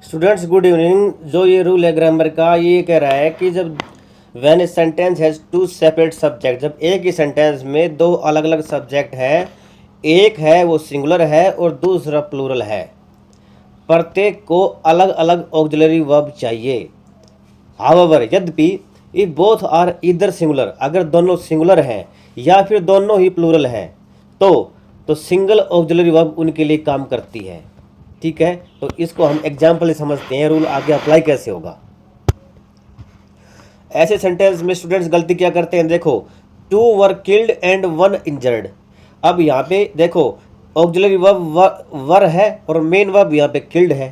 Students good evening. जो ये rule है ग्रामर का, ये कह रहा है कि जब when a sentence has two separate subject, जब एक ही सेंटेंस में दो अलग अलग सब्जेक्ट हैं, एक है वो सिंगुलर है और दूसरा प्लूरल है, प्रत्येक को अलग अलग ऑक्सिलरी वर्ब चाहिए। हाउएवर, यद्यपि इफ बोथ आर इधर सिंगुलर, अगर दोनों सिंगुलर हैं या फिर दोनों ही प्लूरल हैं तो सिंगल ऑक्सिलरी वर्ब उनके लिए काम करती है। ठीक है, तो इसको हम एग्जाम्पल से समझते हैं, रूल आगे अप्लाई कैसे होगा। ऐसे सेंटेंस में स्टूडेंट्स गलती क्या करते हैं, देखो, 2 वर किल्ड एंड 1 इंजर्ड। अब यहाँ पे देखो ऑक्सिलरी वर्ब वर है और मेन वर्ब यहाँ पे किल्ड है,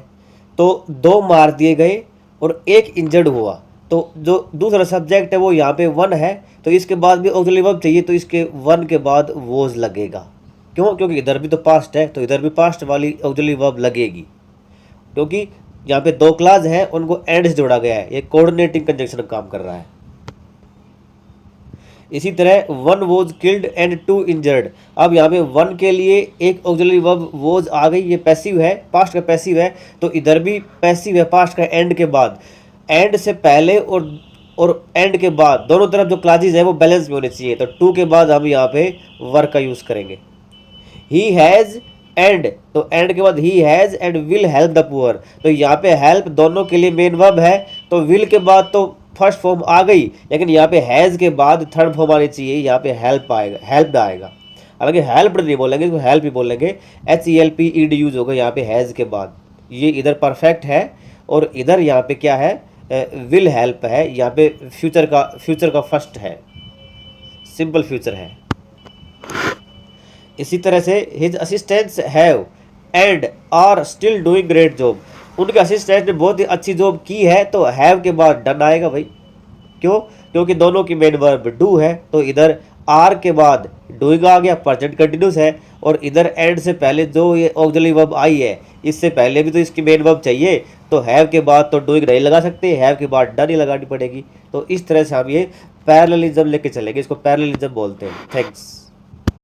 तो 2 मार दिए गए और 1 इंजर्ड हुआ, तो जो दूसरा सब्जेक्ट है वो यहाँ पे 1 है, तो इसके बाद भी ऑक्सिलरी वर्ब चाहिए, तो इसके 1 के बाद वोज लगेगा। क्यों? क्योंकि इधर भी तो पास्ट है, तो इधर भी पास्ट वाली ऑक्सिलरी वर्ब लगेगी, क्योंकि यहाँ पे 2 क्लास हैं, उनको एंड से जोड़ा गया है, ये कोऑर्डिनेटिंग कंजंक्शन काम कर रहा है। इसी तरह 1 वॉज किल्ड एंड 2 इंजर्ड। अब यहाँ पे 1 के लिए एक ऑक्सिलरी वर्ब वॉज आ गई, ये पैसिव है, पास्ट का पैसिव है, तो इधर भी पैसिव है पास्ट का एंड के बाद। एंड से पहले और एंड के बाद दोनों तरफ जो क्लासेज है वो बैलेंस में होने चाहिए, तो 2 के बाद हम यहाँ पे वर्क का यूज़ करेंगे। ही हैज़ एंड, तो एंड के बाद he has and will help the poor, तो यहाँ पे हेल्प दोनों के लिए मेन वर्ब है, तो विल के बाद तो फर्स्ट फॉर्म आ गई, लेकिन यहाँ पे हैज़ के बाद थर्ड फॉर्म आनी चाहिए, यहाँ पे हेल्प आएगा, हेल्प आएगा। हालांकि हेल्प नहीं बोलेंगे, इसको हेल्प ही बोलेंगे, HELPED यूज होगा यहाँ पे हैज़ के बाद। ये इधर परफेक्ट है और इधर यहाँ पे क्या है, विल हेल्प है, यहाँ पे फ्यूचर का फर्स्ट है, सिंपल फ्यूचर है। इसी तरह से his assistants have and are still doing great job, उनके असिस्टेंट ने बहुत ही अच्छी जॉब की है, तो हैव के बाद डन आएगा भाई। क्यों? क्योंकि दोनों की मेन वर्ब डू है, तो इधर आर के बाद डूइंग आ गया, प्रेजेंट कंटिन्यूस है, और इधर एंड से पहले जो ये ऑक्सिलरी वर्ब आई है, इससे पहले भी तो इसकी मेन वर्ब चाहिए, तो हैव के बाद तो डूइंग नहीं लगा सकते, हैव के बाद डन ही लगानी पड़ेगी। तो इस तरह से हम ये पैरेललिज्म लेके चलेंगे, इसको पैरेललिज्म बोलते हैं। थैंक्स।